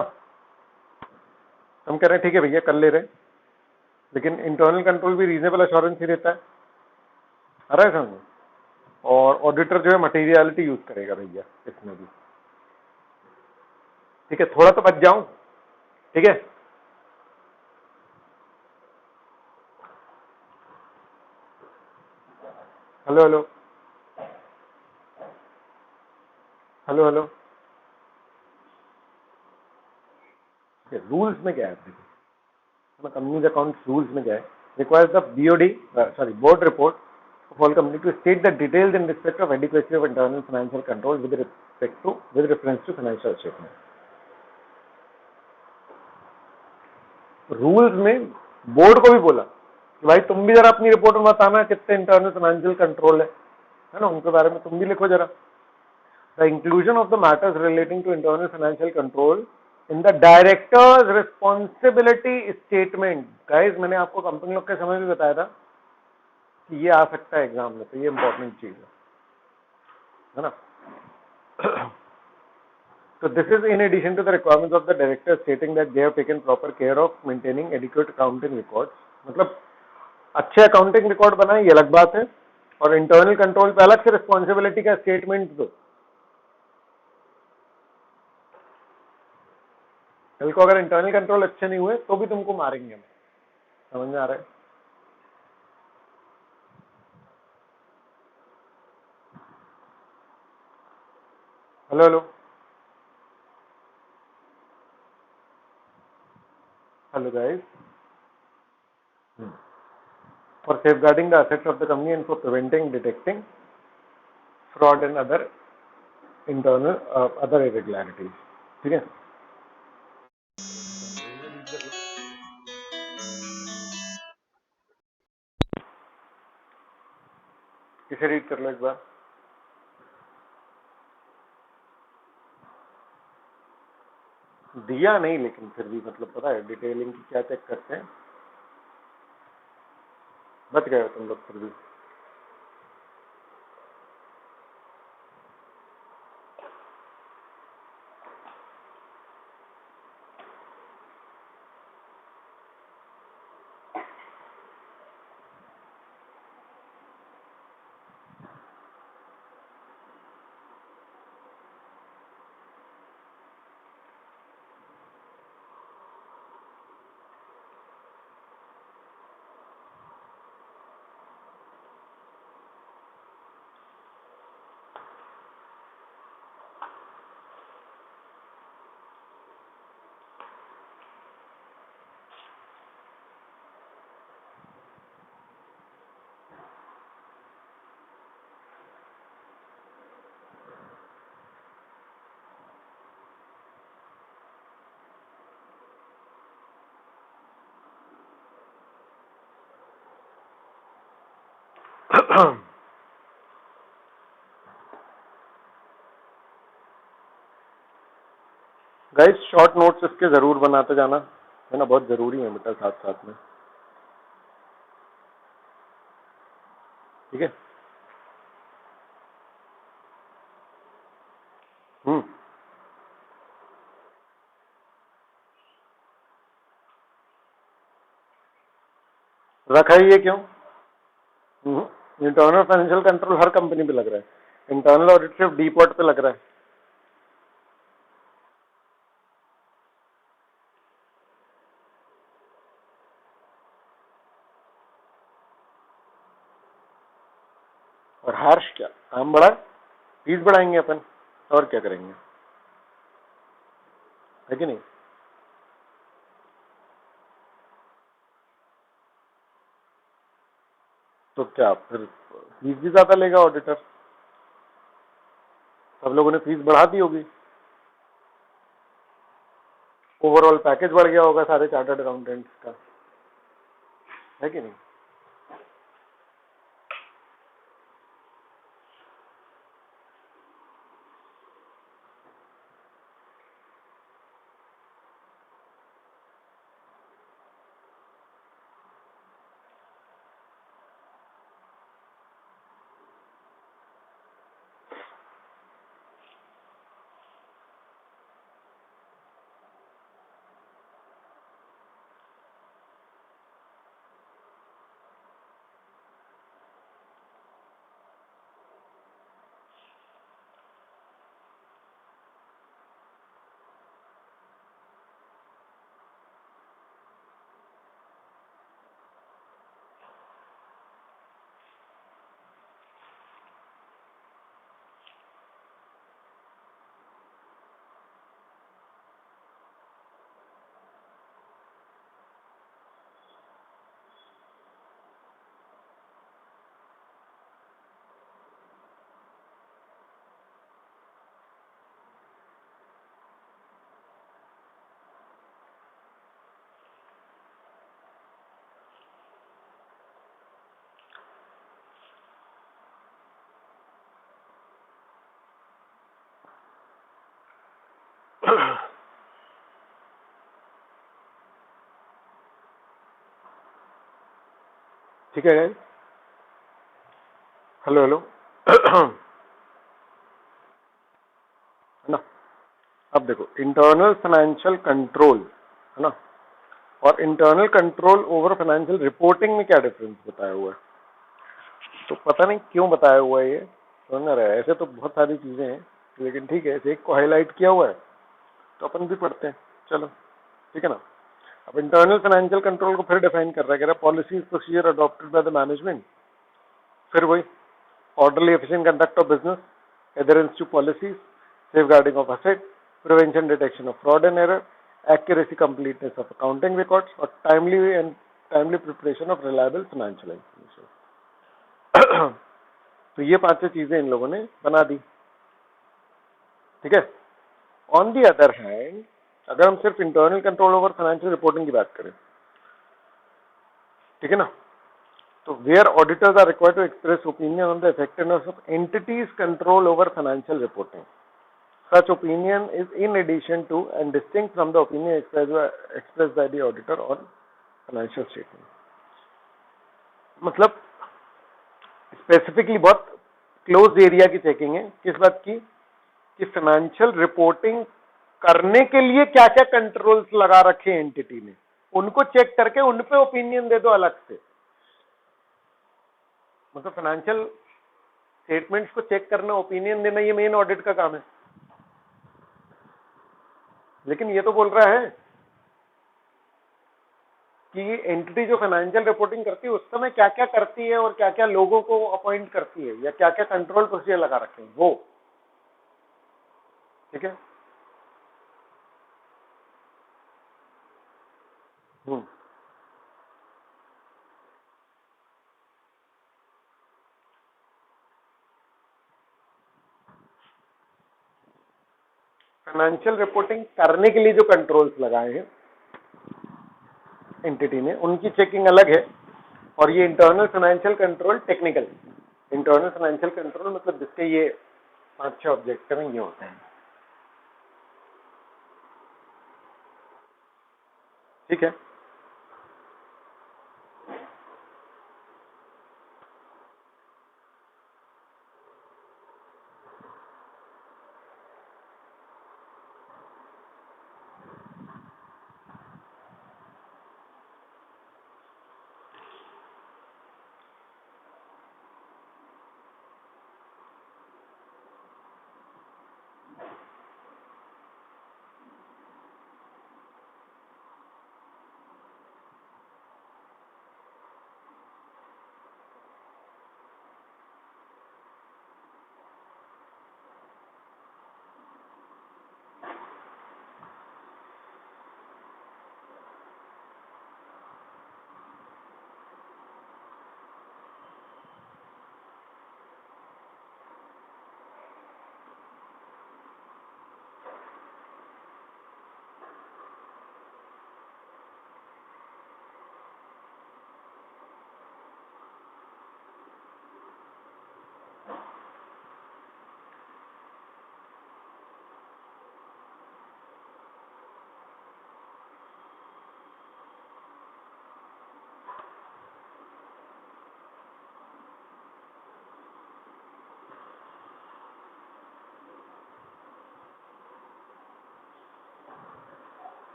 हम कह रहे हैं ठीक है भैया कर ले रहे, लेकिन इंटरनल कंट्रोल भी रीजनेबल अश्योरेंस ही देता है, आ रहा है समझ? और ऑडिटर जो है मटेरियलिटी यूज करेगा भैया इसमें भी, ठीक है? थोड़ा तो बच जाऊं, ठीक है? Hello hello hello hello, rules में क्या है? कंपनीज अकाउंट रूल्स में क्या है? Requires the BOD, sorry board report of all company to state the details in respect of adequacy of internal financial control with reference to financial statement. Rules में board को भी बोला कि भाई तुम भी जरा अपनी रिपोर्ट में बताना कितने इंटरनल फाइनेंशियल कंट्रोल है ना, उनके बारे में तुम भी लिखो जरा. The inclusion of the matters relating to internal financial control in the directors responsibility statement. Guys मैंने आपको कंपनी लोग के समय भी बताया था कि ये आ सकता है एग्जाम में, तो ये इंपॉर्टेंट चीज है ना. So this is in addition to the requirements of the director stating that they have taken proper care of maintaining adequate accounting records. मतलब अच्छे अकाउंटिंग रिकॉर्ड बनाए ये अलग बात है, और इंटरनल कंट्रोल पे अलग से रिस्पॉन्सिबिलिटी का स्टेटमेंट दो. कल को अगर इंटरनल कंट्रोल अच्छे नहीं हुए तो भी तुमको मारेंगे हम, समझ में आ रहा है? Hello hello hello guys. For safeguarding the assets of the company and for preventing, detecting fraud and other internal other irregularities. ठीक है? किसे रीड कर लो एक बार. दिया नहीं, लेकिन फिर भी मतलब पता है डिटेलिंग की क्या चेक करते हैं. बच गए हो तुम लोग फिर भी. गाइस शॉर्ट नोट्स इसके जरूर बनाते जाना, है ना, बहुत जरूरी है बेटा साथ साथ में, ठीक है? रखा ही है क्यों? इंटरनल फाइनेंशियल कंट्रोल हर कंपनी पे लग रहा है, इंटरनल ऑडिट सिर्फ डीपॉट पे लग रहा है. और हर्ष क्या काम बढ़ा, फीस बढ़ाएंगे अपन, और क्या करेंगे, है कि नहीं? तो क्या फिर फीस भी ज्यादा लेगा ऑडिटर, सब लोगों ने फीस बढ़ा दी होगी, ओवरऑल पैकेज बढ़ गया होगा सारे चार्टर्ड अकाउंटेंट्स का, है कि नहीं? ठीक है guys? हेलो हेलो है ना? अब देखो इंटरनल फाइनेंशियल कंट्रोल है ना, और internal control over financial reporting में क्या डिफरेंस बताया हुआ है? तो पता नहीं क्यों बताया हुआ है ये, समझ ना रहा है। ऐसे तो बहुत सारी चीजें हैं, लेकिन ठीक है, ऐसे एक को हाईलाइट किया हुआ है तो अपन भी पढ़ते हैं, चलो ठीक है ना। अब इंटरनल फाइनेंशियल कंट्रोल को फिर डिफाइन कर रहा है, कह रहा है policies procedure adopted by the management, फिर वही orderly efficient conduct of business, adherence to policies, safeguarding of assets, prevention detection of fraud and error, accuracy completeness of accounting records, और timely preparation of reliable financial information। तो ये पांचों चीजें इन लोगों ने बना दी, ठीक है। ऑन दी अदर हैंड, अगर हम सिर्फ internal control over financial reporting की बात करें, ठीक है ना, तो where auditors are required to express opinion on the effectiveness of entities control over financial reporting, such opinion is in addition to and distinct from the opinion expressed by the auditor on financial statement। मतलब specifically बहुत close area की checking है, किस बात की, कि financial reporting करने के लिए क्या क्या कंट्रोल्स लगा रखे एंटिटी ने, उनको चेक करके उन पे ओपिनियन दे दो अलग से। मतलब फाइनेंशियल स्टेटमेंट्स को चेक करना, ओपिनियन देना, ये मेन ऑडिट का काम है। लेकिन ये तो बोल रहा है कि ये एंटिटी जो फाइनेंशियल रिपोर्टिंग करती है उस समय क्या क्या करती है और क्या क्या लोगों को अपॉइंट करती है या क्या क्या कंट्रोल प्रोसीजर लगा रखे हैं वो, ठीक है। फाइनेंशियल रिपोर्टिंग करने के लिए जो कंट्रोल्स लगाए हैं एंटिटी ने, उनकी चेकिंग अलग है। और ये internal financial control technical, internal financial control मतलब जिसके ये 5-6 ऑब्जेक्टिव हैं, ये होते हैं, ठीक है।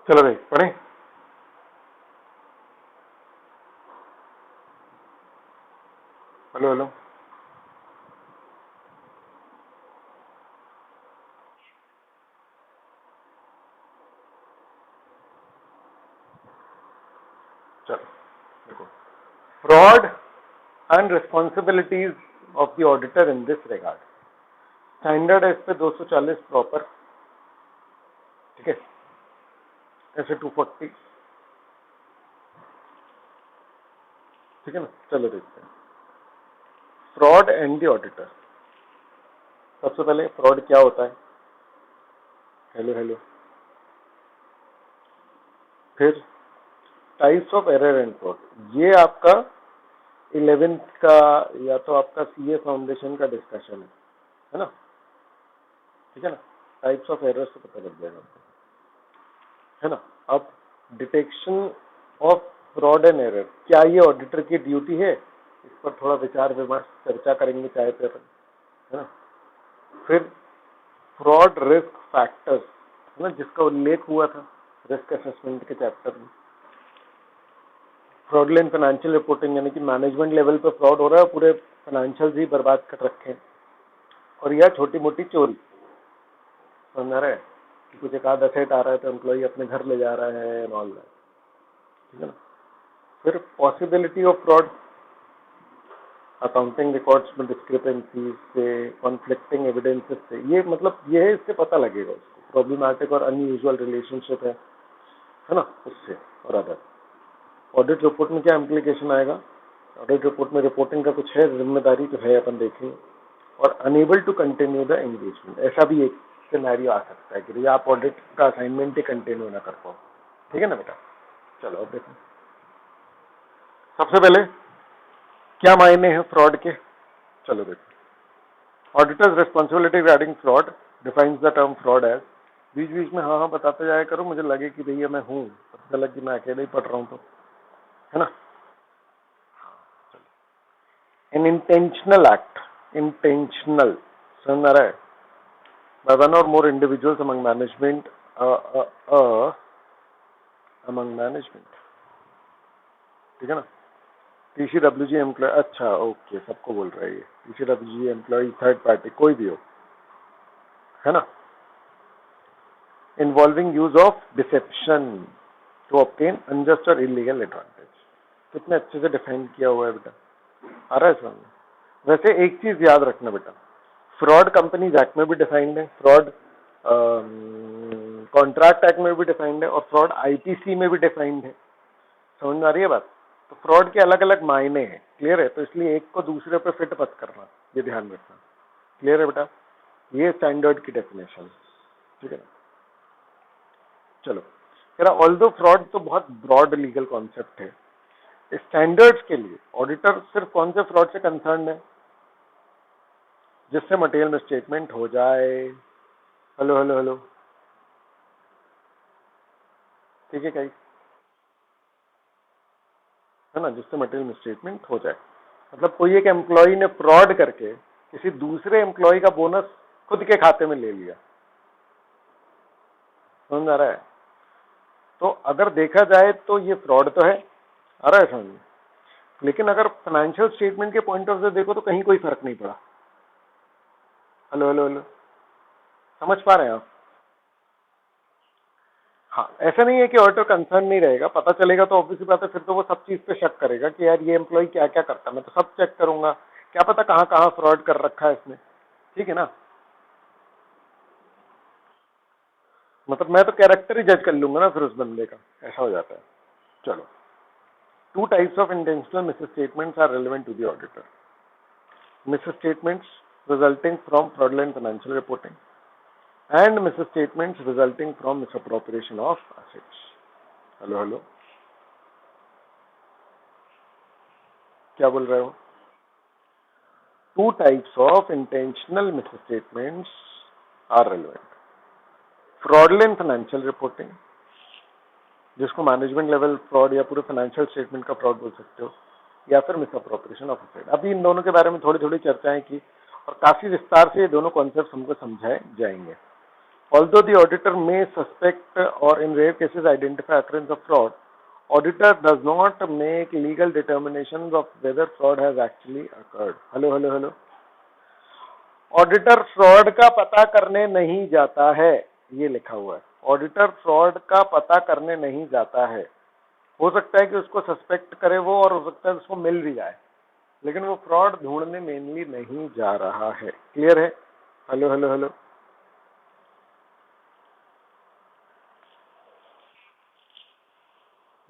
चलो भाई पढ़े। Hello hello. चलो देखो, fraud and responsibilities of the auditor in this regard. Standard है इस पे 240 प्रॉपर, ठीक है, ऐसे 240, ठीक है ना। चलो देखते हैं फ्रॉड एंड द ऑडिटर। सबसे पहले फ्रॉड क्या होता है, हेलो हेलो। फिर types of error and fraud, ये आपका 11th का या तो आपका सीए फाउंडेशन का डिस्कशन है ना, ठीक है ना। टाइप्स ऑफ एरर से पता लग जाएगा आपको, है ना। अब detection of fraud and error, क्या ये ऑडिटर की ड्यूटी है, इस पर थोड़ा विचार विमर्श चर्चा करेंगे चाय पे अपन, है ना। फिर फ्रॉड रिस्क फैक्टर्स, है ना, जिसका उल्लेख हुआ था रिस्क असेसमेंट के चैप्टर में। फ्रॉडलेंट फाइनेंशियल रिपोर्टिंग, यानी कि मैनेजमेंट लेवल पे फ्रॉड हो रहा है, पूरे फाइनेंशियल ही बर्बाद कर रखे हैं, और यह छोटी मोटी चोरी, समझ आ रहा है कि कुछ एक आध असेट आ रहा है तो एम्प्लॉय अपने घर ले जा रहा है एंड ऑल दैट, ठीक है ना। फिर possibility of fraud, accounting records में डिस्क्रिपेंसी से, कॉन्फ्लिक्टिंग एविडेंसेस से, ये मतलब ये है, इससे पता लगेगा उसको प्रॉब्लमैटिक और अनयूजुअल रिलेशनशिप है ना, उससे और अदर। ऑडिट रिपोर्ट में क्या इम्प्लीकेशन आएगा, ऑडिट रिपोर्ट में रिपोर्टिंग का कुछ है, जिम्मेदारी तो है, अपन देखेंगे। और unable to continue the engagement, ऐसा भी एक सिनेरियो आ सकता है कि भैया आप ऑडिट का असाइनमेंट ही कंटिन्यू ना कर पाओ, ठीक है ना बेटा। चलो अब देखो, सबसे पहले क्या मायने हैं फ्रॉड के, चलो देखो। Auditors responsibility regarding fraud defines the term fraud as, बीच बीच में हाँ हाँ बताते जाया करो, मुझे लगे कि भैया मैं हूँ, पता लगे कि मैं अकेले ही पढ़ रहा हूँ तो, है ना। एन इंटेंशनल एक्ट, इंटेंशनल, समझ आ रहा है, by one or more individuals among management, among management, ठीक है ना। टीसीडब्ल्यूजी एम्प्लॉय, अच्छा ओके, सबको बोल रहा है ये, टीसीडब्ल्यूजी एम्प्लॉय, थर्ड पार्टी कोई भी हो, है ना। Involving use of deception to obtain unjust और इलीगल एडवांटेज, कितने अच्छे से डिफाइन किया हुआ है बेटा, आ रहा है समझ। वैसे एक चीज याद रखना बेटा, फ्रॉड कंपनीज एक्ट में भी डिफाइंड है, फ्रॉड कॉन्ट्रैक्ट एक्ट में भी डिफाइंड है, और फ्रॉड आईपीसी में भी डिफाइंड है, समझ में आ रही है बात। तो फ्रॉड के अलग अलग मायने हैं, क्लियर है, तो इसलिए एक को दूसरे पे फिट मत करना, ये ध्यान रखना, क्लियर है बेटा। ये स्टैंडर्ड की डेफिनेशन, ठीक है ना। चलो ऑल्दो फ्रॉड तो बहुत ब्रॉड लीगल कॉन्सेप्ट है, स्टैंडर्ड्स के लिए ऑडिटर सिर्फ कौन से फ्रॉड से कंसर्न है, जिससे मटेरियल मिसस्टेटमेंट हो जाए, हेलो हेलो हेलो, ठीक है क्या, है ना, जिससे मटेरियल मिसस्टेटमेंट हो जाए। मतलब कोई एक एम्प्लॉय ने फ्रॉड करके किसी दूसरे एम्प्लॉय का बोनस खुद के खाते में ले लिया, समझ आ रहा है। तो अगर देखा जाए तो ये फ्रॉड तो है, आ रहा है समझ, लेकिन अगर फाइनेंशियल स्टेटमेंट के पॉइंट ऑफ व्यू देखो तो कहीं कोई फर्क नहीं पड़ा, हेलो हेलो हेलो, समझ पा रहे हैं आप। हाँ, ऐसा नहीं है कि ऑडिटर कंसर्न नहीं रहेगा, पता चलेगा तो ऑब्वियसली बात है, फिर तो वो सब चीज पे शक करेगा कि यार ये एम्प्लॉय क्या क्या करता है, मैं तो सब चेक करूंगा, क्या पता कहाँ कहाँ फ्रॉड कर रखा है इसने, ठीक है ना। मतलब मैं तो कैरेक्टर ही जज कर लूंगा ना फिर उस बंदे का, ऐसा हो जाता है। चलो, two types of intentional misstatements are relevant to the auditor. Misstatements resulting from fraudulent financial reporting and misstatements resulting from misappropriation of assets. Hello hello, क्या बोल रहे हो। Two types of intentional misstatements are relevant. Fraudulent financial reporting, जिसको management level fraud या पूरे financial statement का fraud बोल सकते हो, या फिर मिसअप्रोप्रिएशन ऑफ एसेट। अभी इन दोनों के बारे में थोड़ी थोड़ी चर्चाएं की और काफी विस्तार से ये दोनों कॉन्सेप्ट हमको समझाए जाएंगे, Although the auditor may suspect or in rare cases identify occurrence of fraud, auditor does not make legal determinations of whether fraud has actually occurred. Hello auditor fraud का पता करने नहीं जाता है, ये लिखा हुआ है। ऑडिटर फ्रॉड का पता करने नहीं जाता है। हो सकता है कि उसको सस्पेक्ट करे वो, और हो सकता है उसको मिल भी जाए, लेकिन वो फ्रॉड ढूंढने मेनली नहीं जा रहा है। क्लियर है? हेलो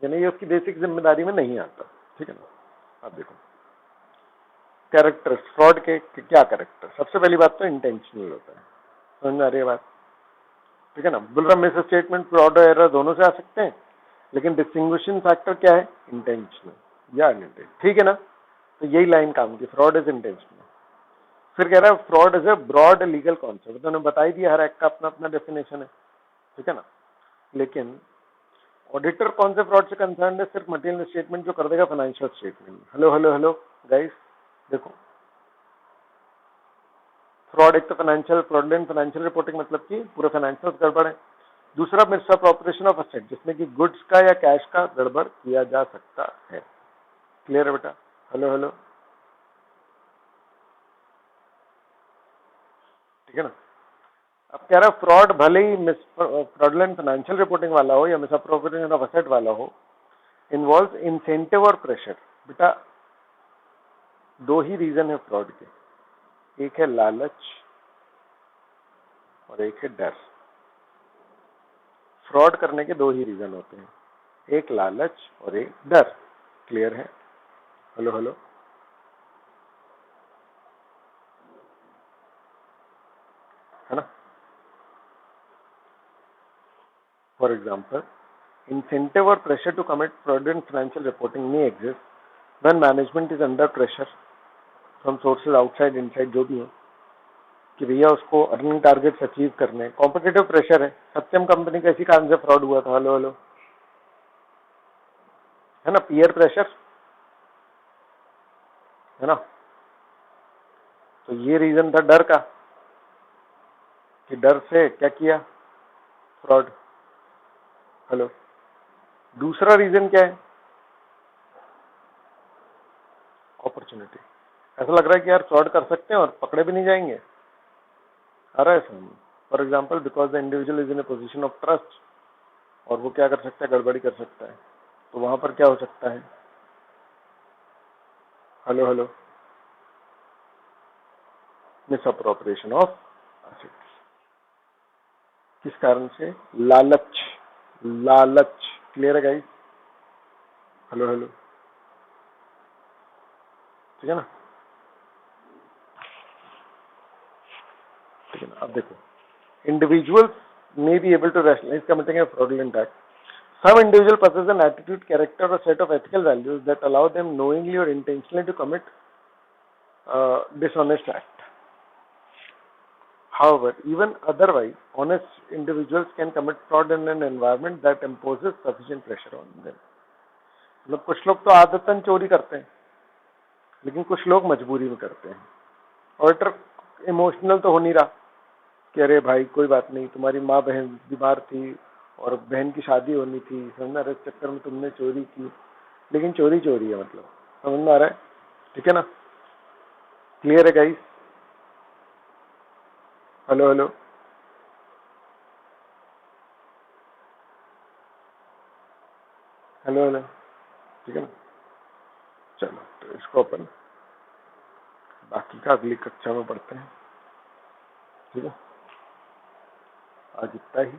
यानी ये उसकी बेसिक जिम्मेदारी में नहीं आता। ठीक है ना? आप देखो कैरेक्टर फ्रॉड के क्या कैरेक्टर। सबसे पहली बात तो इंटेंशनल होता है, समझ में आ रही है बात? ठीक है ना? बोल रहा मिस स्टेटमेंट, फ्रॉड और एरर दोनों से आ सकते हैं, लेकिन डिस्टिंग्विशिंग फैक्टर क्या है? इंटेंशनल या अनइंटेंशनल। ठीक है ना? तो यही लाइन काम की, फ्रॉड इज इंटेंशनल। फिर कह रहा है fraud is a broad legal concept. तो उन्होंने बता ही दिया, हर एक का अपना अपना डेफिनेशन है। ठीक है ना? लेकिन ऑडिटर कौन से फ्रॉड से कंसर्न है? सिर्फ मटेरियल स्टेटमेंट जो कर देगा फाइनेंशियल स्टेटमेंट। हेलो गाइस, देखो फ्रॉड एक तो फाइनेंशियल फ्रॉडलेंट फाइनेंशियल रिपोर्टिंग, मतलब कि पूरा फाइनेंशियल गड़बड़ है। दूसरा मिसअप्रोप्रिएशन ऑफ असेट, जिसमें कि गुड्स का या कैश का गड़बड़ किया जा सकता है। क्लियर है बेटा? हेलो ठीक है ना? अब कह रहा है फ्रॉड भले ही फ्रॉडलेंट फाइनेंशियल रिपोर्टिंग वाला हो या मिसअप्रोप्रिएशन ऑफ असेट वाला हो, इन्वॉल्व इंसेंटिव और प्रेशर। बेटा दो ही रीजन है फ्रॉड के, एक है लालच और एक है डर। फ्रॉड करने के दो ही रीजन होते हैं, एक लालच और एक डर। क्लियर है? हेलो है ना? For example, incentive or pressure to commit fraudulent financial reporting may exist when management is under pressure from sources outside inside, जो भी हो, कि भैया उसको अर्निंग टारगेट्स अचीव करने। कॉम्पिटिटिव प्रेशर है, सत्यम कंपनी का इसी कारण से फ्रॉड हुआ था। हेलो है ना? पीयर प्रेशर है ना? तो ये रीजन था डर का, कि डर से क्या किया? फ्रॉड। हेलो, दूसरा रीजन क्या है? अपॉर्चुनिटी। ऐसा लग रहा है कि यार फ्रॉड कर सकते हैं और पकड़े भी नहीं जाएंगे, आ रहा है समझ? For example, because the individual is in A position of trust, और वो क्या कर सकता है? गड़बड़ी कर सकता है। तो वहां पर क्या हो सकता है? Hello misappropriation of assets. किस कारण से? लालच। क्लियर है गाइस? हेलो ठीक है ना? ठीक है ना? अब देखो, individuals may be able to rationalize committing a fraudulent act. Some individual possess an attitude, character, or set of ethical values that allow them knowingly or intentionally to commit dishonest act. However, even otherwise, honest individuals can commit fraud in an environment that imposes sufficient pressure on them. मतलब कुछ लोग तो आदतन चोरी करते हैं, लेकिन कुछ लोग मजबूरी में करते हैं। ऑडिटर इमोशनल तो हो नहीं रहा कि अरे भाई कोई बात नहीं, तुम्हारी माँ बहन बीमार थी और बहन की शादी होनी थी, समझना, इस चक्कर में तुमने चोरी की, लेकिन चोरी है, मतलब समझ में आ रहा है? ठीक है ना? क्लियर है गाइस? हेलो ठीक है ना? चलो, तो इसको अपन बाकी का अगली कक्षा में पढ़ते हैं। ठीक है, आज इतना ही।